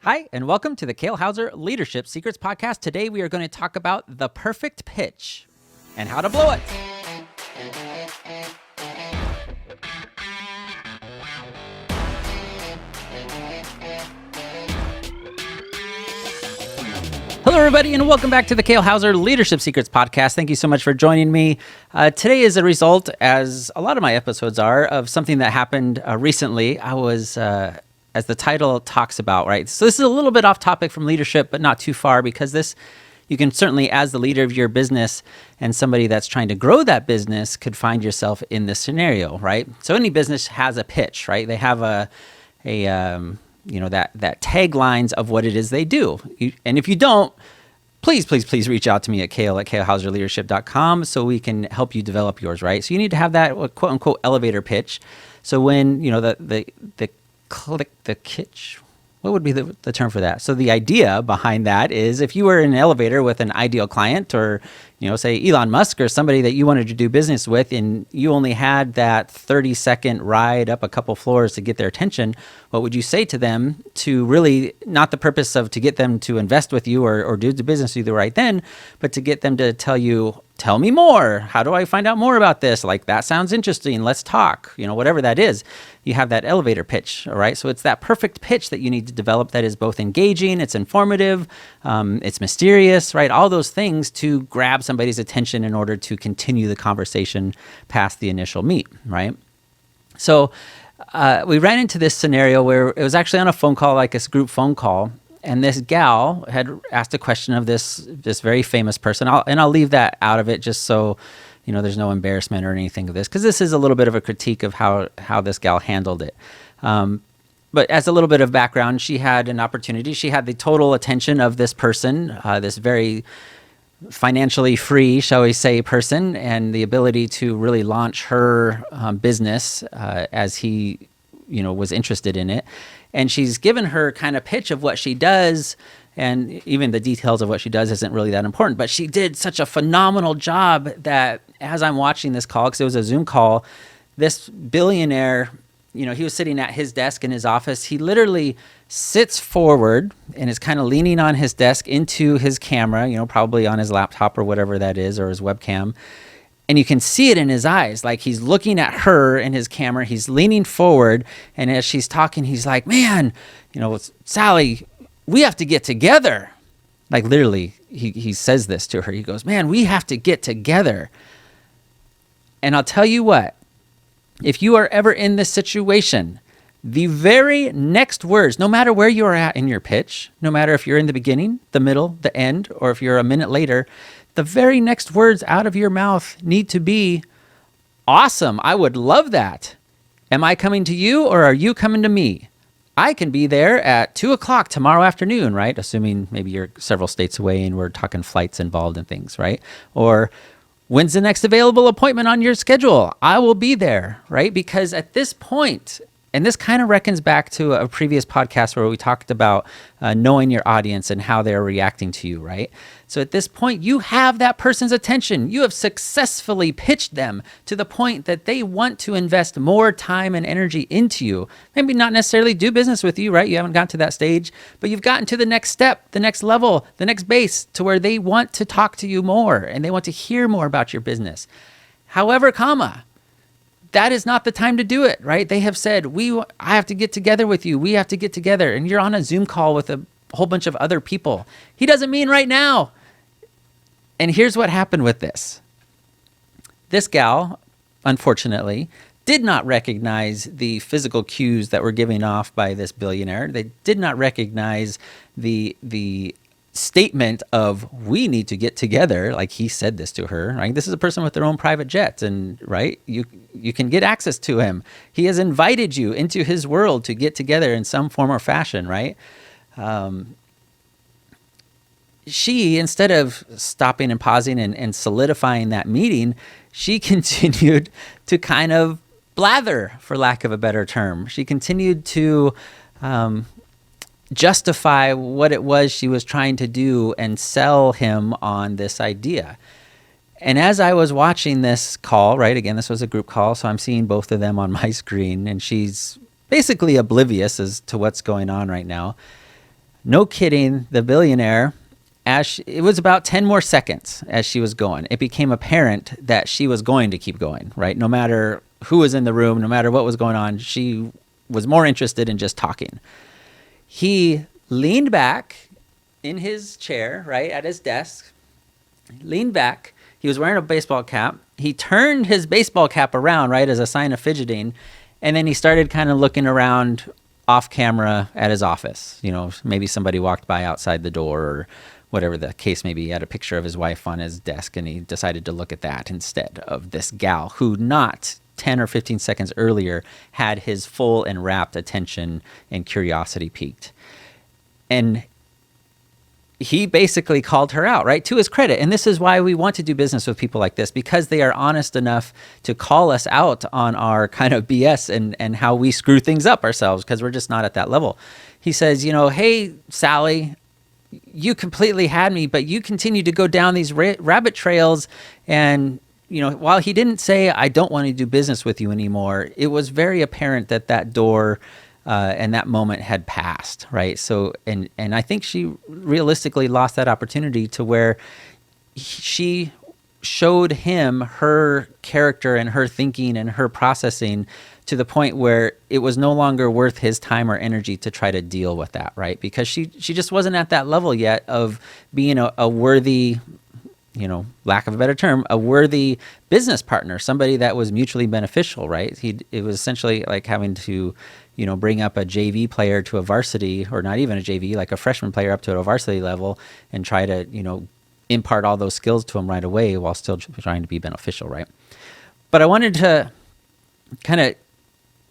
Hi, and welcome to the Kale Houser Leadership Secrets podcast. Today we are going to talk about the perfect pitch and how to blow it. Hello, everybody, and welcome back to the Kale Houser Leadership Secrets podcast. Thank you so much for joining me. Today is a result, as a lot of my episodes are, of something that happened recently. I was... as the title talks about, right? So this is a little bit off topic from leadership, but not too far, because this, you can certainly, as the leader of your business and somebody that's trying to grow that business, could find yourself in this scenario, right? So any business has a pitch, right? They have that taglines of what it is they do. And if you don't, please reach out to me at kalehouserleadership.com so we can help you develop yours, right? So you need to have that quote unquote elevator pitch. So when, the kitsch, what would be the term for that? So the idea behind that is, if you were in an elevator with an ideal client, or, say Elon Musk or somebody that you wanted to do business with, and you only had that 30-second ride up a couple floors to get their attention, what would you say to them to really, not the purpose of to get them to invest with you or do the business with you right then, but to get them to tell you, tell me more. How do I find out more about this? Like, that sounds interesting. Let's talk. Whatever that is, you have that elevator pitch. All right. So it's that perfect pitch that you need to develop that is both engaging, it's informative, it's mysterious, right? All those things to grab somebody's attention in order to continue the conversation past the initial meet, right? So we ran into this scenario where it was actually on a phone call, like this group phone call. And this gal had asked a question of this very famous person. I'll leave that out of it just so, there's no embarrassment or anything of this, because this is a little bit of a critique of how this gal handled it. But as a little bit of background, she had an opportunity. She had the total attention of this person, this very financially free, shall we say, person, and the ability to really launch her business as he, was interested in it. And she's given her kind of pitch of what she does, and even the details of what she does isn't really that important. But she did such a phenomenal job that as I'm watching this call, because it was a Zoom call, this billionaire, he was sitting at his desk in his office. He literally sits forward and is kind of leaning on his desk into his camera, probably on his laptop or whatever that is, or his webcam. And you can see it in his eyes, like he's looking at her in his camera. He's leaning forward, and as she's talking, he's like, man, Sally, we have to get together. Like, literally, he says this to her. He goes, man, we have to get together. And I'll tell you what, if you are ever in this situation, the very next words, no matter where you are at in your pitch, no matter if you're in the beginning, the middle, the end, or if you're a minute later, the very next words out of your mouth need to be, awesome, I would love that. Am I coming to you, or are you coming to me? I can be there at 2:00 tomorrow afternoon, right? Assuming maybe you're several states away and we're talking flights involved and things, right? Or when's the next available appointment on your schedule? I will be there, right? Because at this point, and this kind of reckons back to a previous podcast where we talked about knowing your audience and how they're reacting to you, right? So at this point, you have that person's attention. You have successfully pitched them to the point that they want to invest more time and energy into you. Maybe not necessarily do business with you, right? You haven't gotten to that stage, but you've gotten to the next step, the next level, the next base, to where they want to talk to you more and they want to hear more about your business. However, that is not the time to do it, right? They have said, I have to get together with you. We have to get together. And you're on a Zoom call with a whole bunch of other people. He doesn't mean right now. And here's what happened with this. This gal, unfortunately, did not recognize the physical cues that were given off by this billionaire. They did not recognize the statement of, we need to get together, like he said this to her, right? This is a person with their own private jet, and right, you can get access to him. He has invited you into his world to get together in some form or fashion, right? She, instead of stopping and pausing and solidifying that meeting, she continued to kind of blather, for lack of a better term. She continued to justify what it was she was trying to do and sell him on this idea. And as I was watching this call, right, again, this was a group call, so I'm seeing both of them on my screen, and she's basically oblivious as to what's going on right now. no kidding, the billionaire, it was about 10 more seconds as she was going, it became apparent that she was going to keep going, right? No matter who was in the room, no matter what was going on, she was more interested in just talking. He leaned back in his chair, right, at his desk, leaned back. He was wearing a baseball cap. He turned his baseball cap around, right, as a sign of fidgeting. And then he started kind of looking around off camera at his office. Maybe somebody walked by outside the door or whatever the case may be. He had a picture of his wife on his desk, and he decided to look at that instead of this gal who not 10 or 15 seconds earlier had his full and rapt attention and curiosity piqued. And he basically called her out, right, to his credit. And this is why we want to do business with people like this, because they are honest enough to call us out on our kind of BS and how we screw things up ourselves, because we're just not at that level. He says, hey, Sally, you completely had me, but you continue to go down these rabbit trails. And, while he didn't say, I don't want to do business with you anymore, it was very apparent that door and that moment had passed, right? So, and I think she realistically lost that opportunity to where she showed him her character and her thinking and her processing to the point where it was no longer worth his time or energy to try to deal with that, right? Because she just wasn't at that level yet of being a worthy, lack of a better term, a worthy business partner, somebody that was mutually beneficial, right? It was essentially like having to, bring up a JV player to a varsity, or not even a JV, like a freshman player up to a varsity level, and try to, impart all those skills to him right away while still trying to be beneficial, right? But I wanted to kind of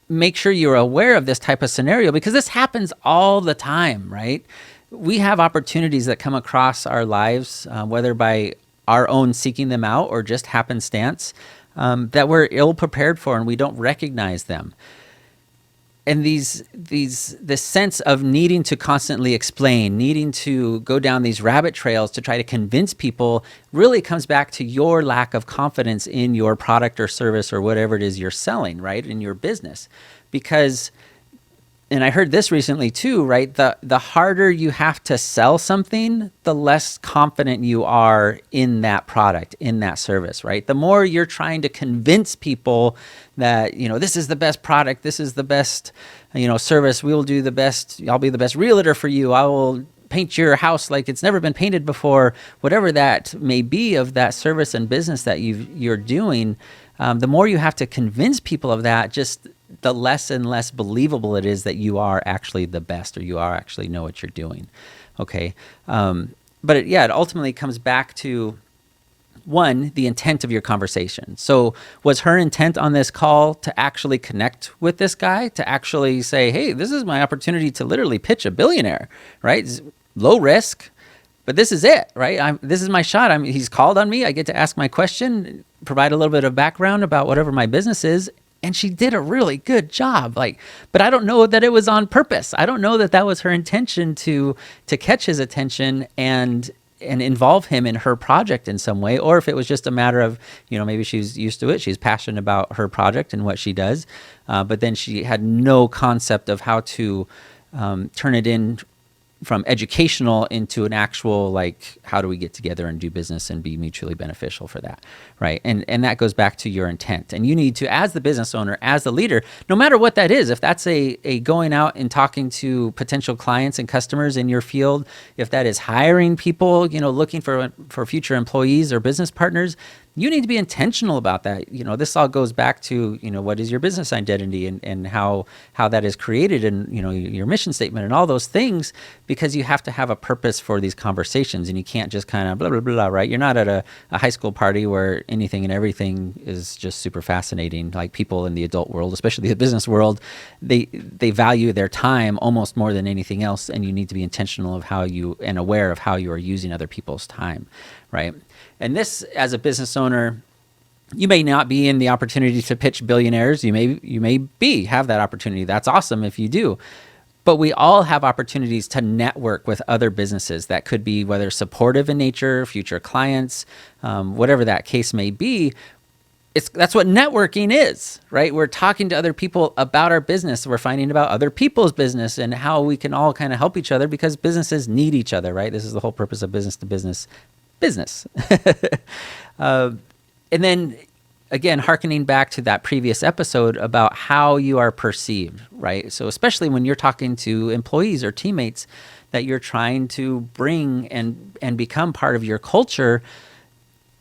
make sure you're aware of this type of scenario, because this happens all the time, right? We have opportunities that come across our lives, whether by our own seeking them out or just happenstance, that we're ill prepared for and we don't recognize them. And this sense of needing to constantly explain, needing to go down these rabbit trails to try to convince people really comes back to your lack of confidence in your product or service or whatever it is you're selling, right, in your business. Because, and I heard this recently too, right, the harder you have to sell something, the less confident you are in that product, in that service, right? The more you're trying to convince people that, this is the best product, this is the best, service, we will do the best, I'll be the best realtor for you, I will paint your house like it's never been painted before, whatever that may be of that service and business that you're doing, the more you have to convince people of that, just the less and less believable it is that you are actually the best or you are actually know what you're doing. Okay. But it ultimately comes back to, one, the intent of your conversation. So was her intent on this call to actually connect with this guy, to actually say, hey, this is my opportunity to literally pitch a billionaire, right? It's low risk, but this is it, right? This is my shot. He's called on me. I get to ask my question, provide a little bit of background about whatever my business is. And she did a really good job. But I don't know that it was on purpose. I don't know that was her intention to catch his attention and involve him in her project in some way, or if it was just a matter of, maybe she's used to it. She's passionate about her project and what she does. But then she had no concept of how to turn it in from educational into an actual, how do we get together and do business and be mutually beneficial for that, right? And that goes back to your intent. And you need to, as the business owner, as the leader, no matter what that is, if that's a going out and talking to potential clients and customers in your field, if that is hiring people, looking for future employees or business partners, you need to be intentional about that. This all goes back to, what is your business identity and how that is created and, your mission statement and all those things, because you have to have a purpose for these conversations and you can't just kind of blah, blah, blah, right? You're not at a high school party where anything and everything is just super fascinating. Like people in the adult world, especially the business world, they value their time almost more than anything else. And you need to be intentional of and aware of how you are using other people's time, right? And this, as a business owner, you may not be in the opportunity to pitch billionaires. You may have that opportunity. That's awesome if you do. But we all have opportunities to network with other businesses that could be whether supportive in nature, future clients, whatever that case may be. that's what networking is, right? We're talking to other people about our business. We're finding about other people's business and how we can all kind of help each other, because businesses need each other, right? This is the whole purpose of business to business. And then again, hearkening back to that previous episode about how you are perceived, right? So especially when you're talking to employees or teammates that you're trying to bring and become part of your culture,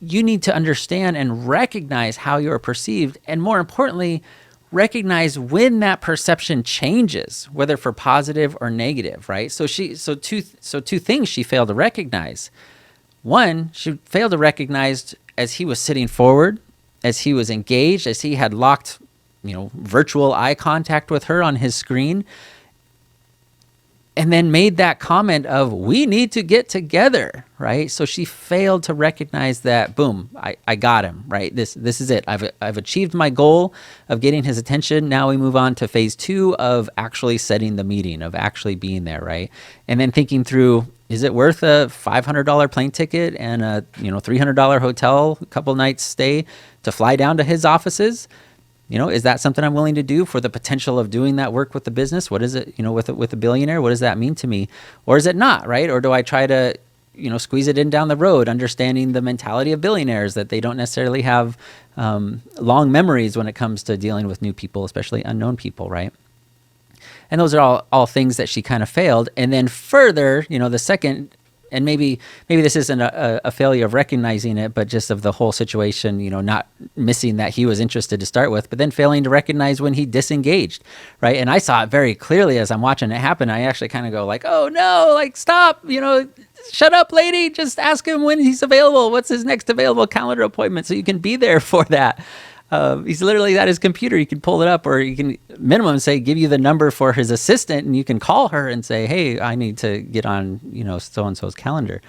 you need to understand and recognize how you are perceived, and more importantly, recognize when that perception changes, whether for positive or negative, right? So two things she failed to recognize. One, she failed to recognize as he was sitting forward, as he was engaged, as he had locked, virtual eye contact with her on his screen, and then made that comment of, we need to get together, right? So she failed to recognize that, boom, I got him, right? This is it. I've achieved my goal of getting his attention. Now we move on to phase 2 of actually setting the meeting, of actually being there, right? And then thinking through, is it worth a $500 plane ticket and a $300 hotel, a couple nights stay to fly down to his offices? Is that something I'm willing to do for the potential of doing that work with the business? What is it, with a billionaire? What does that mean to me? Or is it not, right? Or do I try to, squeeze it in down the road, understanding the mentality of billionaires, that they don't necessarily have long memories when it comes to dealing with new people, especially unknown people, right? And those are all things that she kind of failed. And then further, the second, and maybe this isn't a failure of recognizing it, but just of the whole situation, not missing that he was interested to start with, but then failing to recognize when he disengaged, right? And I saw it very clearly as I'm watching it happen. I actually kind of go like, oh no, like stop, shut up, lady. Just ask him when he's available. What's his next available calendar appointment, so you can be there for that. He's literally at his computer. You can pull it up, or you can minimum say, give you the number for his assistant, and you can call her and say, hey, I need to get on, so-and-so's calendar.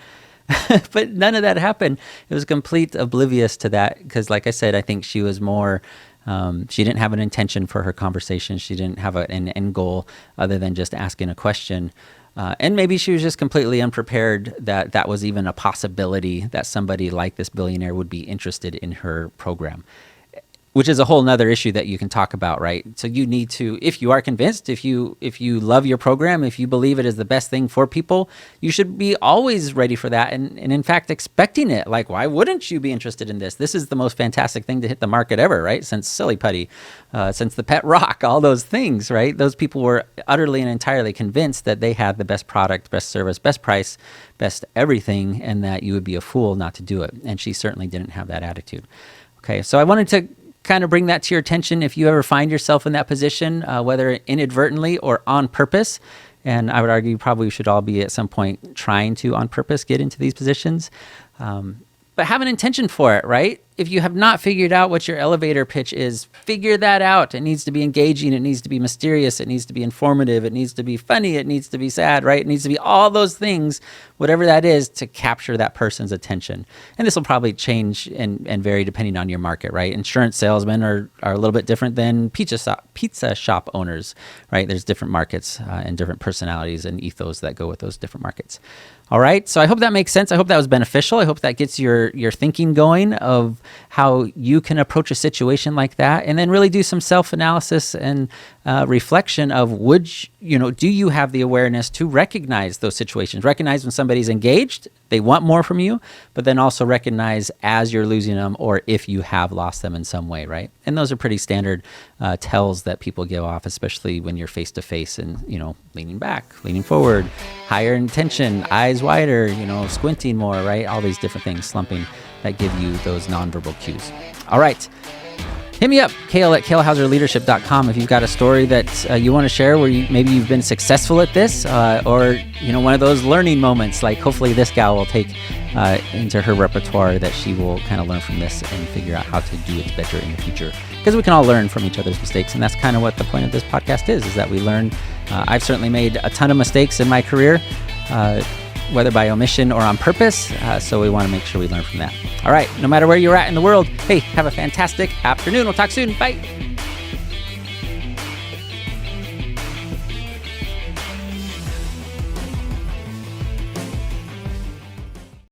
But none of that happened. It was complete oblivious to that, because like I said, I think she was more, she didn't have an intention for her conversation. She didn't have an end goal other than just asking a question. And maybe she was just completely unprepared that was even a possibility that somebody like this billionaire would be interested in her program, which is a whole nother issue that you can talk about, right? So you need to, if you are convinced, if you love your program, if you believe it is the best thing for people, you should be always ready for that. And in fact, expecting it. Like, why wouldn't you be interested in this? This is the most fantastic thing to hit the market ever, right? Since Silly Putty, since the Pet Rock, all those things, right? Those people were utterly and entirely convinced that they had the best product, best service, best price, best everything, and that you would be a fool not to do it. And she certainly didn't have that attitude. Okay, so I wanted to kind of bring that to your attention if you ever find yourself in that position, whether inadvertently or on purpose. And I would argue you probably should all be at some point trying to, on purpose, get into these positions. But have an intention for it, right? If you have not figured out what your elevator pitch is, figure that out. It needs to be engaging. It needs to be mysterious. It needs to be informative. It needs to be funny. It needs to be sad, right? It needs to be all those things, whatever that is, to capture that person's attention. And this will probably change and vary depending on your market, right? Insurance salesmen are a little bit different than pizza shop owners, right? There's different markets and different personalities and ethos that go with those different markets. All right, so I hope that makes sense. I hope that was beneficial. I hope that gets your thinking going of how you can approach a situation like that, and then really do some self-analysis and reflection of do you have the awareness to recognize those situations? Recognize when somebody's engaged, they want more from you, but then also recognize as you're losing them or if you have lost them in some way, right? And those are pretty standard tells that people give off, especially when you're face-to-face and, leaning back, leaning forward, higher intention, eyes wider, squinting more, right? All these different things, slumping, that give you those nonverbal cues. All right. Hit me up, Kale at kalehouserleadership.com, if you've got a story that you want to share where maybe you've been successful at this, or one of those learning moments. Like hopefully this gal will take into her repertoire that she will kind of learn from this and figure out how to do it better in the future. Because we can all learn from each other's mistakes, and that's kind of what the point of this podcast is that we learn. I've certainly made a ton of mistakes in my career, whether by omission or on purpose. So we want to make sure we learn from that. All right. No matter where you're at in the world, hey, have a fantastic afternoon. We'll talk soon. Bye.